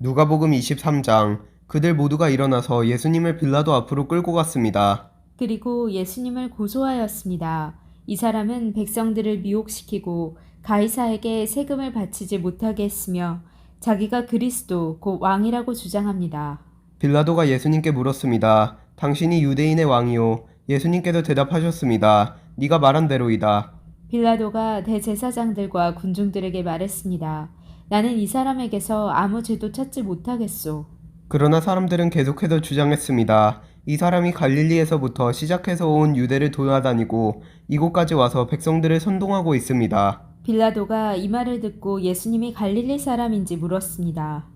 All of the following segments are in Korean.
누가복음 23장. 그들 모두가 일어나서 예수님을 빌라도 앞으로 끌고 갔습니다. 그리고 예수님을 고소하였습니다. 이 사람은 백성들을 미혹시키고 가이사에게 세금을 바치지 못하게 했으며 자기가 그리스도 곧 왕이라고 주장합니다. 빌라도가 예수님께 물었습니다. 당신이 유대인의 왕이요. 예수님께서 대답하셨습니다. 네가 말한 대로이다. 빌라도가 대제사장들과 군중들에게 말했습니다. 나는 이 사람에게서 아무 죄도 찾지 못하겠소. 그러나 사람들은 계속해서 주장했습니다. 이 사람이 갈릴리에서부터 시작해서 온 유대를 돌아다니고 이곳까지 와서 백성들을 선동하고 있습니다. 빌라도가 이 말을 듣고 예수님이 갈릴리 사람인지 물었습니다.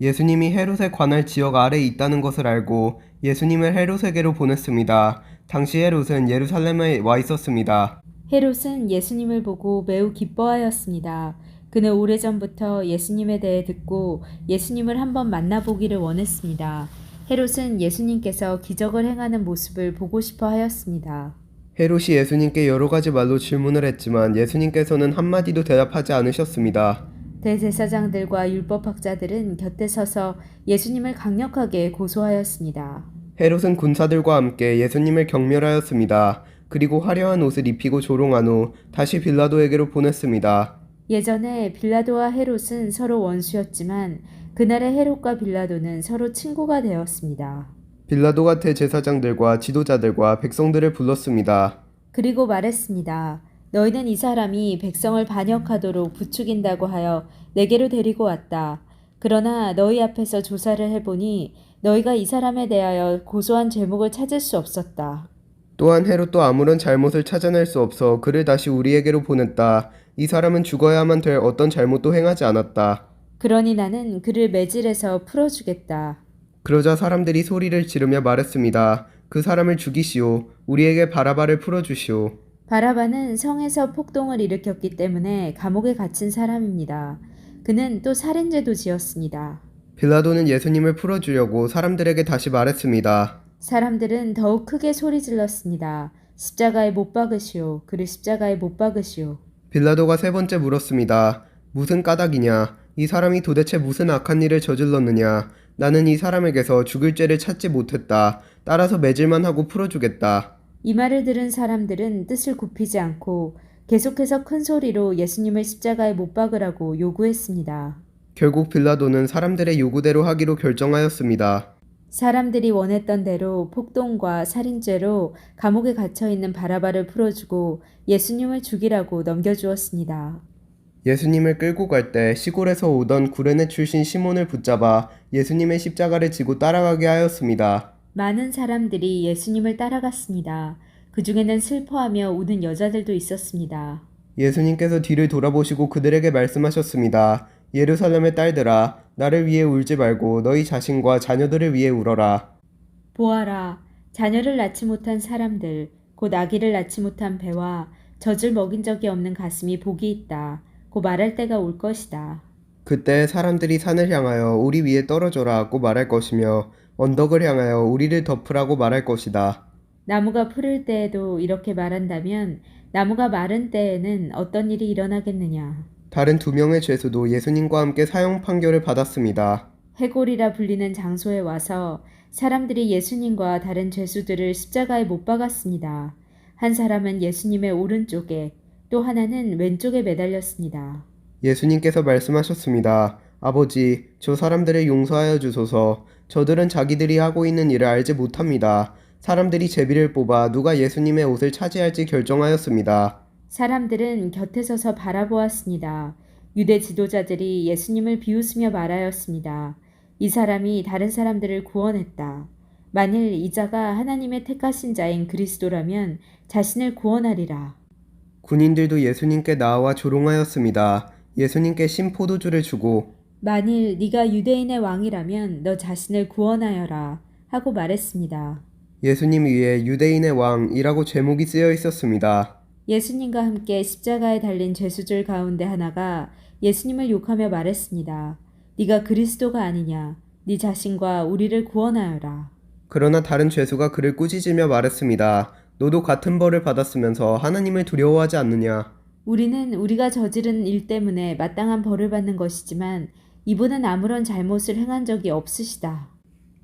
예수님이 헤롯의 관할 지역 아래에 있다는 것을 알고 예수님을 헤롯에게로 보냈습니다. 당시 헤롯은 예루살렘에 와 있었습니다. 헤롯은 예수님을 보고 매우 기뻐하였습니다. 그는 오래전부터 예수님에 대해 듣고 예수님을 한번 만나보기를 원했습니다. 헤롯은 예수님께서 기적을 행하는 모습을 보고 싶어 하였습니다. 헤롯이 예수님께 여러 가지 말로 질문을 했지만 예수님께서는 한마디도 대답하지 않으셨습니다. 대제사장들과 율법학자들은 곁에 서서 예수님을 강력하게 고소하였습니다. 헤롯은 군사들과 함께 예수님을 경멸하였습니다. 그리고 화려한 옷을 입히고 조롱한 후 다시 빌라도에게로 보냈습니다. 예전에 빌라도와 헤롯은 서로 원수였지만 그날의 헤롯과 빌라도는 서로 친구가 되었습니다. 빌라도가 대제사장들과 지도자들과 백성들을 불렀습니다. 그리고 말했습니다. 너희는 이 사람이 백성을 반역하도록 부추긴다고 하여 내게로 데리고 왔다. 그러나 너희 앞에서 조사를 해보니 너희가 이 사람에 대하여 고소한 죄목을 찾을 수 없었다. 또한 헤롯도 아무런 잘못을 찾아낼 수 없어 그를 다시 우리에게로 보냈다. 이 사람은 죽어야만 될 어떤 잘못도 행하지 않았다. 그러니 나는 그를 매질해서 풀어주겠다. 그러자 사람들이 소리를 지르며 말했습니다. 그 사람을 죽이시오. 우리에게 바라바를 풀어주시오. 바라바는 성에서 폭동을 일으켰기 때문에 감옥에 갇힌 사람입니다. 그는 또 살인죄도 지었습니다. 빌라도는 예수님을 풀어주려고 사람들에게 다시 말했습니다. 사람들은 더욱 크게 소리 질렀습니다. 십자가에 못 박으시오. 그를 십자가에 못 박으시오. 빌라도가 세 번째 물었습니다. 무슨 까닭이냐? 이 사람이 도대체 무슨 악한 일을 저질렀느냐? 나는 이 사람에게서 죽을 죄를 찾지 못했다. 따라서 매질만 하고 풀어주겠다. 이 말을 들은 사람들은 뜻을 굽히지 않고 계속해서 큰 소리로 예수님을 십자가에 못 박으라고 요구했습니다. 결국 빌라도는 사람들의 요구대로 하기로 결정하였습니다. 사람들이 원했던 대로 폭동과 살인죄로 감옥에 갇혀 있는 바라바를 풀어주고 예수님을 죽이라고 넘겨주었습니다. 예수님을 끌고 갈 때 시골에서 오던 구레네 출신 시몬을 붙잡아 예수님의 십자가를 지고 따라가게 하였습니다. 많은 사람들이 예수님을 따라갔습니다. 그 중에는 슬퍼하며 우는 여자들도 있었습니다. 예수님께서 뒤를 돌아보시고 그들에게 말씀하셨습니다. 예루살렘의 딸들아, 나를 위해 울지 말고 너희 자신과 자녀들을 위해 울어라. 보아라, 자녀를 낳지 못한 사람들, 곧 아기를 낳지 못한 배와 젖을 먹인 적이 없는 가슴이 복이 있다. 곧 말할 때가 올 것이다. 그때 사람들이 산을 향하여 우리 위에 떨어져라고 말할 것이며 언덕을 향하여 우리를 덮으라고 말할 것이다. 나무가 푸를 때에도 이렇게 말한다면 나무가 마른 때에는 어떤 일이 일어나겠느냐. 다른 두 명의 죄수도 예수님과 함께 사형 판결을 받았습니다. 회골이라 불리는 장소에 와서 사람들이 예수님과 다른 죄수들을 십자가에 못 박았습니다. 한 사람은 예수님의 오른쪽에 또 하나는 왼쪽에 매달렸습니다. 예수님께서 말씀하셨습니다. 아버지, 저 사람들을 용서하여 주소서. 저들은 자기들이 하고 있는 일을 알지 못합니다. 사람들이 제비를 뽑아 누가 예수님의 옷을 차지할지 결정하였습니다. 사람들은 곁에 서서 바라보았습니다. 유대 지도자들이 예수님을 비웃으며 말하였습니다. 이 사람이 다른 사람들을 구원했다. 만일 이 자가 하나님의 택하신 자인 그리스도라면 자신을 구원하리라. 군인들도 예수님께 나와 조롱하였습니다. 예수님께 신 포도주를 주고 만일 네가 유대인의 왕이라면 너 자신을 구원하여라 하고 말했습니다. 예수님 위에 유대인의 왕이라고 제목이 쓰여 있었습니다. 예수님과 함께 십자가에 달린 죄수들 가운데 하나가 예수님을 욕하며 말했습니다. 네가 그리스도가 아니냐? 네 자신과 우리를 구원하여라. 그러나 다른 죄수가 그를 꾸짖으며 말했습니다. 너도 같은 벌을 받았으면서 하나님을 두려워하지 않느냐? 우리는 우리가 저지른 일 때문에 마땅한 벌을 받는 것이지만 이분은 아무런 잘못을 행한 적이 없으시다.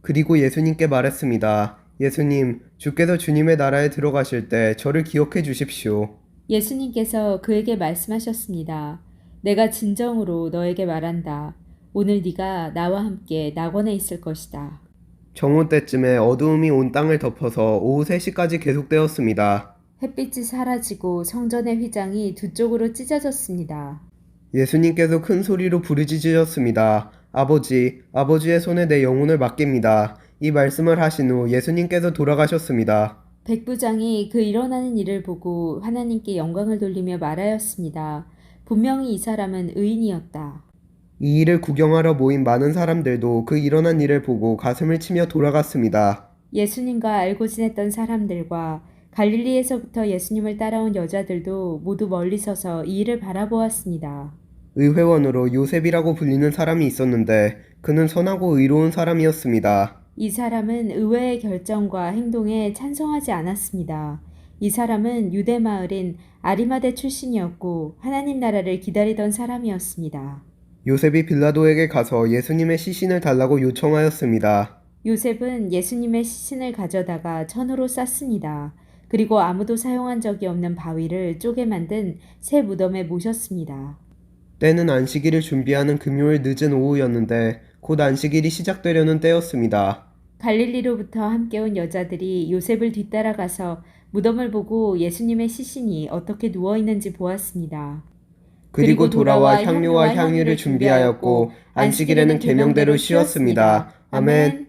그리고 예수님께 말했습니다. 예수님, 주께서 주님의 나라에 들어가실 때 저를 기억해 주십시오. 예수님께서 그에게 말씀하셨습니다. 내가 진정으로 너에게 말한다. 오늘 네가 나와 함께 낙원에 있을 것이다. 정오 때쯤에 어두움이 온 땅을 덮어서 오후 3시까지 계속되었습니다. 햇빛이 사라지고 성전의 휘장이 두 쪽으로 찢어졌습니다. 예수님께서 큰 소리로 부르짖으셨습니다. 아버지, 아버지의 손에 내 영혼을 맡깁니다. 이 말씀을 하신 후 예수님께서 돌아가셨습니다. 백부장이 그 일어나는 일을 보고 하나님께 영광을 돌리며 말하였습니다. 분명히 이 사람은 의인이었다. 이 일을 구경하러 모인 많은 사람들도 그 일어난 일을 보고 가슴을 치며 돌아갔습니다. 예수님과 알고 지냈던 사람들과 갈릴리에서부터 예수님을 따라온 여자들도 모두 멀리 서서 이 일을 바라보았습니다. 의회원으로 요셉이라고 불리는 사람이 있었는데 그는 선하고 의로운 사람이었습니다. 이 사람은 의회의 결정과 행동에 찬성하지 않았습니다. 이 사람은 유대 마을인 아리마대 출신이었고 하나님 나라를 기다리던 사람이었습니다. 요셉이 빌라도에게 가서 예수님의 시신을 달라고 요청하였습니다. 요셉은 예수님의 시신을 가져다가 천으로 쌌습니다. 그리고 아무도 사용한 적이 없는 바위를 쪼개 만든 새 무덤에 모셨습니다. 때는 안식일을 준비하는 금요일 늦은 오후였는데 곧 안식일이 시작되려는 때였습니다. 갈릴리로부터 함께 온 여자들이 요셉을 뒤따라가서 무덤을 보고 예수님의 시신이 어떻게 누워 있는지 보았습니다. 그리고 돌아와 향료와 향유를 준비하였고 안식일에는 계명대로 쉬었습니다. 아멘.